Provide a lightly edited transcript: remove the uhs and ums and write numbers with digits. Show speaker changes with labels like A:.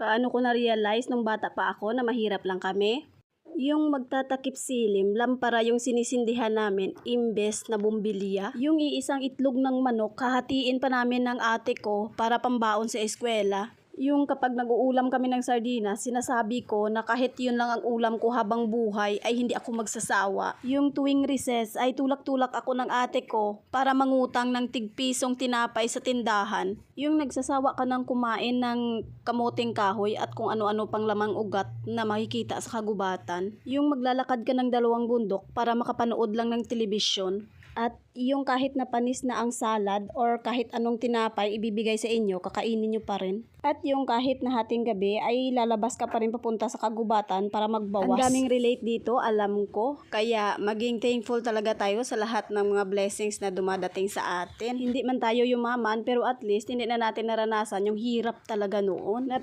A: Paano ko na-realize nung bata pa ako na mahirap lang kami? Yung magtatakip silim, lampara yung sinisindihan namin imbes na bumbilya. Yung iisang itlog ng manok, hahatiin pa namin ng ate ko para pambaon sa eskwela. Yung kapag nag-uulam kami ng sardinas, sinasabi ko na kahit yun lang ang ulam ko habang buhay ay hindi ako magsasawa. Yung tuwing recess ay tulak-tulak ako ng ate ko para mangutang ng tig-pisong tinapay sa tindahan. Yung nagsasawa ka ng kumain ng kamuting kahoy at kung ano-ano pang lamang ugat na makikita sa kagubatan. Yung maglalakad ka ng 2 bundok para makapanood lang ng telebisyon. At yung kahit na panis na ang salad or kahit anong tinapay ibibigay sa inyo, kakainin nyo pa rin. At yung kahit na hating gabi ay lalabas ka pa rin papunta sa kagubatan para magbawas. Ang daming relate dito, alam ko. Kaya maging thankful talaga tayo sa lahat ng mga blessings na dumadating sa atin. Hindi man tayo yumaman pero at least hindi na natin naranasan yung hirap talaga noon.